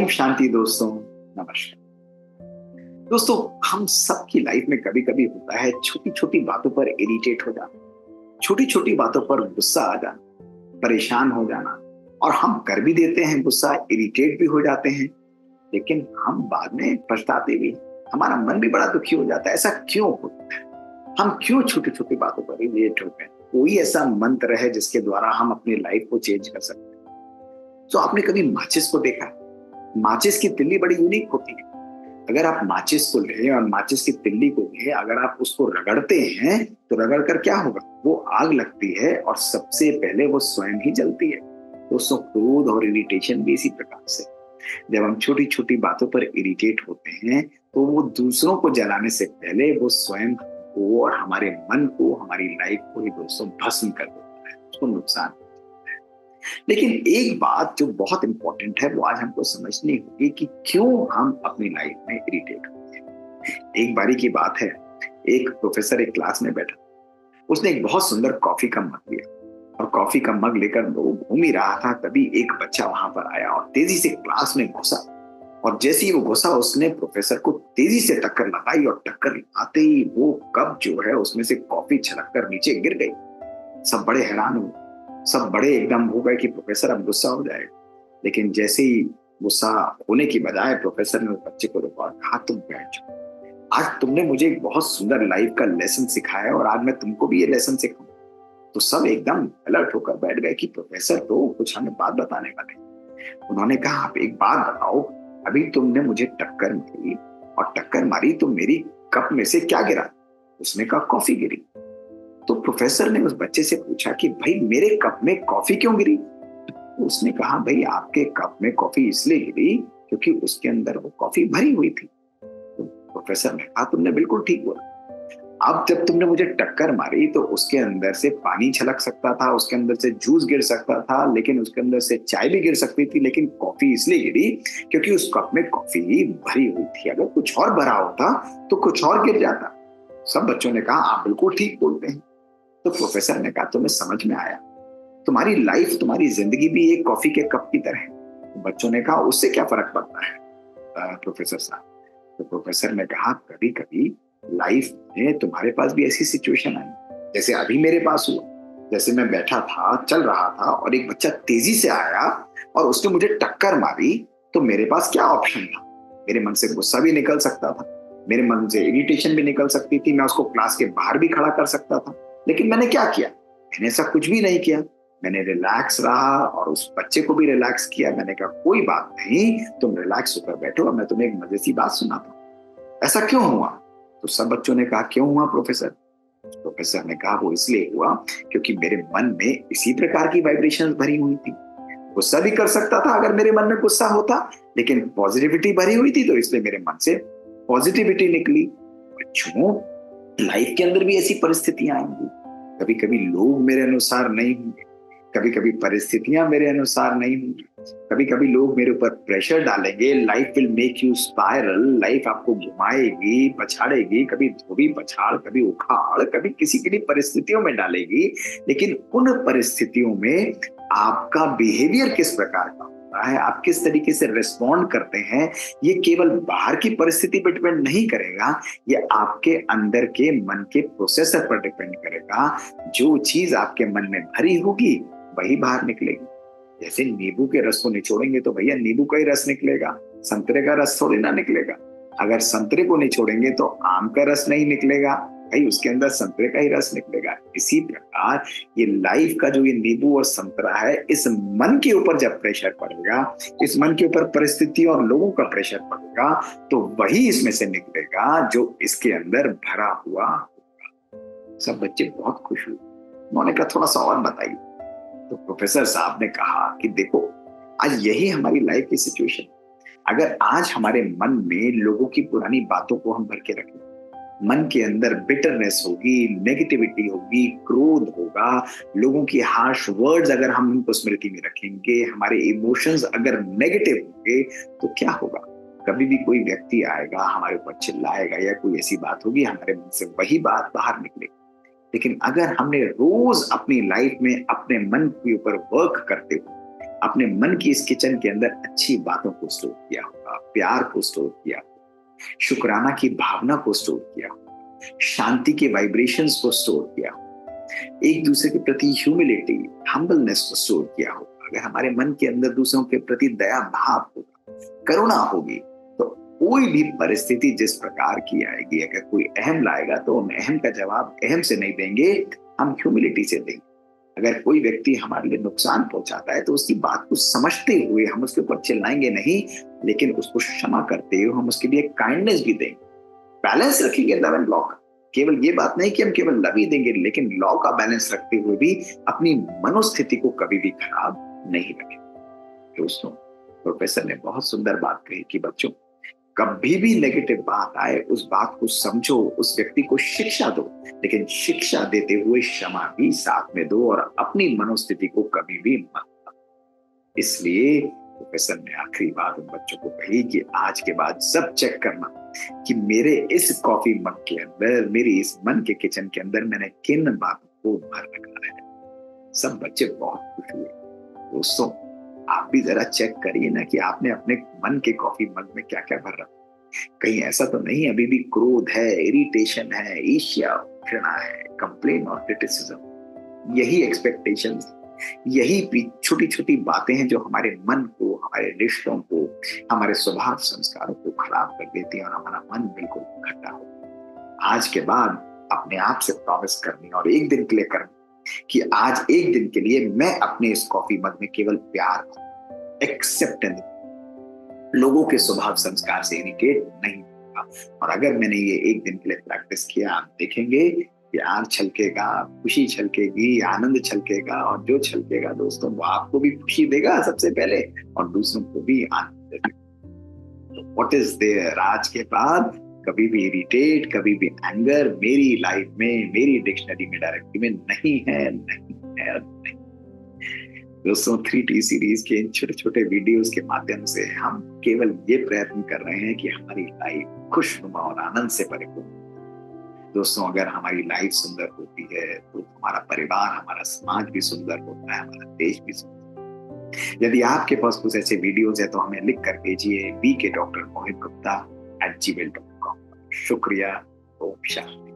ओम शांति दोस्तों। नमस्कार दोस्तों। हम सबकी लाइफ में कभी कभी होता है छोटी छोटी बातों पर इरिटेट हो जाना, छोटी छोटी बातों पर गुस्सा आ जाना, परेशान हो जाना। और हम कर भी देते हैं गुस्सा, इरिटेट भी हो जाते हैं, लेकिन हम बाद में पछताते भी हैं। हमारा मन भी बड़ा दुखी हो जाता है। ऐसा क्यों होता है? हम क्यों छोटी छोटी बातों पर इरिटेट होते हैं? कोई ऐसा मंत्र है जिसके द्वारा हम अपनी लाइफ को चेंज कर सकते हैं? तो आपने कभी माचिस को देखा? माचिस की तिल्ली बड़ी यूनिक होती है। अगर आप माचिस को लें और माचिस की तिल्ली को लें, अगर आप उसको रगड़ते हैं तो रगड़ कर क्या होगा? वो आग लगती है और सबसे पहले वो स्वयं ही जलती है। दोस्तों, क्रोध और इरिटेशन भी इसी प्रकार से। जब हम छोटी छोटी बातों पर इरिटेट होते हैं तो वो दूसरों को जलाने से पहले वो स्वयं को और हमारे मन को, हमारी लाइफ को ही दोस्तों भस्म कर देता है, उसको नुकसान। लेकिन एक बात जो बहुत इंपॉर्टेंट है वो आज हमको समझनी होगी कि क्यों हम अपनी लाइफ में इरिटेट होते हैं। एक बारी की बात है, एक प्रोफेसर एक क्लास में बैठा, उसने एक बहुत सुंदर कॉफी का मग लिया और कॉफी का मग लेकर वो घूम ही रहा था। तभी एक बच्चा वहां पर आया और तेजी से क्लास में घुसा, और जैसे ही वो घुसा उसने प्रोफेसर को तेजी से टक्कर लगाई और टक्कर आते ही वो कप जो है उसमें से कॉफी छलक कर नीचे गिर गई। सब बड़े हैरान हुए, सब बड़े एकदम हो गए कि प्रोफेसर अब गुस्सा हो जाएगा। लेकिन जैसे ही गुस्सा होने की बजाय प्रोफेसर ने उस बच्चे को रोका और कहा, तुम बैठ जाओ, आज तुमने मुझे एक बहुत सुंदर लाइफ का लेसन सिखाया और आज मैं तुमको भी ये लेसन सिखाऊं। तो सब एकदम अलर्ट होकर बैठ गए कि प्रोफेसर तो कुछ हमें बात बताने वाले। उन्होंने कहा, आप एक बात बताओ, अभी तुमने मुझे टक्कर मारी और टक्कर मारी तो मेरी कप में से क्या गिरा? उसने कहा, कॉफी गिरी। तो प्रोफेसर ने उस बच्चे से पूछा कि भाई मेरे कप में कॉफी क्यों गिरी? तो उसने कहा, भाई आपके कप में कॉफी इसलिए गिरी क्योंकि उसके अंदर वो कॉफी भरी हुई थी। तो प्रोफेसर ने कहा, तुमने बिल्कुल ठीक बोला। अब जब तुमने मुझे टक्कर मारी तो उसके अंदर से पानी छलक सकता था, उसके अंदर से जूस गिर सकता था, लेकिन उसके अंदर से चाय भी गिर सकती थी, लेकिन कॉफी इसलिए गिरी क्योंकि उस कप में कॉफी भरी हुई थी। अगर कुछ और भरा होता तो कुछ और गिर जाता। सब बच्चों ने कहा, आप बिल्कुल ठीक बोलते हैं। तो प्रोफेसर ने कहा, तुम्हें समझ में आया, तुम्हारी लाइफ, तुम्हारी जिंदगी भी एक कॉफी के कप की तरह है। तो बच्चों ने कहा, उससे क्या फर्क पड़ता है प्रोफेसर साहब? तो प्रोफेसर ने कहा, कभी कभी लाइफ में तुम्हारे पास भी ऐसी सिचुएशन आई जैसे अभी मेरे पास हुआ। जैसे मैं बैठा था, चल रहा था और एक बच्चा तेजी से आया और उसने मुझे टक्कर मारी, तो मेरे पास क्या ऑप्शन था? मेरे मन से गुस्सा भी निकल सकता था, मेरे मन से इरिटेशन भी निकल सकती थी, मैं उसको क्लास के बाहर भी खड़ा कर सकता था। लेकिन मैंने क्या किया? मैंने ऐसा कुछ भी नहीं किया। मैंने रिलैक्स रहा और उस बच्चे को भी रिलैक्स किया। मैंने कहा, कोई बात नहीं, तुम रिलैक्स होकर बैठो और मैं तुम्हें एक मजे की बात सुनाता हूँ। ऐसा क्यों हुआ? तो सब बच्चों ने कहा, क्यों हुआ प्रोफेसर? प्रोफेसर ने कहा, वो इसलिए हुआ क्योंकि मेरे मन में इसी प्रकार की वाइब्रेशंस भरी हुई थी। गुस्सा भी कर सकता था अगर मेरे मन में गुस्सा होता, लेकिन पॉजिटिविटी भरी हुई थी तो इसलिए मेरे मन से पॉजिटिविटी निकली। बच्चों, लाइफ के अंदर भी ऐसी परिस्थितियां आएंगी। कभी कभी लोग मेरे अनुसार नहीं होंगे, कभी कभी परिस्थितियां मेरे अनुसार नहीं होंगी, कभी कभी लोग मेरे ऊपर प्रेशर डालेंगे। Life will make you spiral. Life आपको घुमाएगी, पछाड़ेगी, कभी धोबी पछाड़, कभी उखाड़, कभी किसी किसी परिस्थितियों में डालेगी। लेकिन उन परिस्थितियों में आपका बिहेवियर किस प्रकार का होता है, आप किस तरीके से रिस्पॉन्ड करते हैं, ये केवल बाहर की परिस्थिति पर डिपेंड नहीं करेगा, ये आपके अंदर के मन के प्रोसेसर पर डिपेंड करेगा। जो चीज आपके मन में भरी होगी वही बाहर निकलेगी। जैसे नींबू के रस को निचोड़ेंगे तो भैया नींबू का ही रस निकलेगा, संतरे का रस थोड़ी ना निकलेगा। अगर संतरे को निचोड़ेंगे तो आम का रस नहीं निकलेगा, भाई उसके अंदर संतरे का ही रस निकलेगा। इसी प्रकार ये लाइफ का जो ये नींबू और संतरा है, इस मन के ऊपर जब प्रेशर पड़ेगा, इस मन के ऊपर परिस्थिति और लोगों का प्रेशर पड़ेगा, तो वही इसमें से निकलेगा जो इसके अंदर भरा हुआ होगा। सब बच्चे बहुत खुश हुए। उन्होंने कहा, थोड़ा सा और बताइए। तो प्रोफेसर साहब ने कहा कि देखो, आज यही हमारी लाइफ की सिचुएशन। अगर आज हमारे मन में लोगों की पुरानी बातों को हम भर के रखें, मन के अंदर बिटरनेस होगी, नेगेटिविटी होगी, क्रोध होगा, लोगों की हार्श वर्ड्स अगर हम उनको स्मृति में रखेंगे, हमारे इमोशंस अगर नेगेटिव होंगे, तो क्या होगा? कभी भी कोई व्यक्ति आएगा, हमारे ऊपर चिल्लाएगा या कोई ऐसी बात होगी, हमारे मन से वही बात बाहर निकलेगी। लेकिन अगर हमने रोज अपनी लाइफ में अपने मन के ऊपर वर्क करते हुए, अपने मन की इस किचन के अंदर अच्छी बातों को स्टोर किया होगा, प्यार को स्टोर किया होगा, शुक्राना की भावना को स्टोर किया होगा, शांति के वाइब्रेशंस को स्टोर किया होगा, एक दूसरे के प्रति ह्यूमिलिटी, हम्बलनेस को स्टोर किया होगा। अगर हमारे मन के अंदर दूसरों के प्रति दया भाव होगा, करुणा होगी, तो कोई भी परिस्थिति जिस प्रकार की आएगी, अगर कोई अहम लाएगा तो उन अहम का जवाब अहम से नहीं देंगे, हम ह्यूमिलिटी से देंगे। अगर कोई व्यक्ति हमारे लिए नुकसान पहुंचाता है तो उसकी बात को समझते हुए हम उसके ऊपर चिल्लाएंगे नहीं, लेकिन उसको क्षमा करते हुए हम उसके लिए काइंडनेस भी देंगे। बैलेंस रखेंगे लव एंड लॉ का। केवल ये बात नहीं कि हम केवल लव ही देंगे, लेकिन लॉ का बैलेंस रखते हुए भी अपनी मनोस्थिति को कभी भी खराब नहीं रखेंगे। दोस्तों, प्रोफेसर ने बहुत सुंदर बात कही कि बच्चों, कभी भी नेगेटिव बात आए उस बात को समझो, उस व्यक्ति को शिक्षा दो, लेकिन शिक्षा देते हुए क्षमा भी साथ में दो और अपनी मनोस्थिति को कभी भी मत दो। इसलिए प्रोफेसर ने आखिरी बात उन बच्चों को कही कि आज के बाद सब चेक करना कि मेरे इस कॉफी मग के अंदर, मेरी इस मन के किचन के अंदर मैंने किन बातों को भर रखा है। सब बच्चे बहुत खुश हुए। दोस्तों, आप भी जरा चेक करिए ना कि आपने अपने मन के कॉफी मग में क्या क्या भर रखा। कहीं ऐसा तो नहीं अभी भी क्रोध है, इरिटेशन है, ईर्ष्या, घृणा है, कंप्लेन और क्रिटिसिज्म, यही एक्सपेक्टेशंस, यही छोटी छोटी बातें हैं जो हमारे मन को, हमारे रिश्तों को, हमारे स्वभाव संस्कारों को खराब कर देती हैं और हमारा मन बिल्कुल खट्टा हो। आज के बाद अपने आप से प्रॉमिस करनी और एक दिन के लिए करनी कि आज एक दिन के लिए मैं अपने इस कॉफी मग में केवल प्यार, एक्सेप्टेंस, लोगों के स्वभाव संस्कार से इरिटेट नहीं होगा। और अगर मैंने ये एक दिन के लिए प्रैक्टिस किया, आप देखेंगे प्यार छलकेगा, खुशी छलकेगी, आनंद छलकेगा, और जो छलकेगा दोस्तों वो आपको भी खुशी देगा सबसे पहले और दूसरों को भी आनंद देगा। व्हाट इज देयर आज के बाद कभी भी इरिटेट, कभी भी एंगर मेरी लाइफ में, मेरी डिक्शनरी में, डायरेक्टरी में नहीं है, नहीं है, नहीं। दोस्तों, 3T सीरीज के इन छोटे छोटे वीडियोस के माध्यम से हम केवल ये प्रयत्न कर रहे हैं कि हमारी लाइफ खुशनुमा और आनंद से परिपूर्ण। दोस्तों, अगर हमारी लाइफ सुंदर होती है तो हमारा परिवार, हमारा समाज भी सुंदर होता है, हमारा देश भी सुंदर। यदि आपके पास कुछ ऐसे वीडियोस है तो हमें लिख कर भेजिए bk.mohitgupta@gmail.com। शुक्रिया। ओम शांति।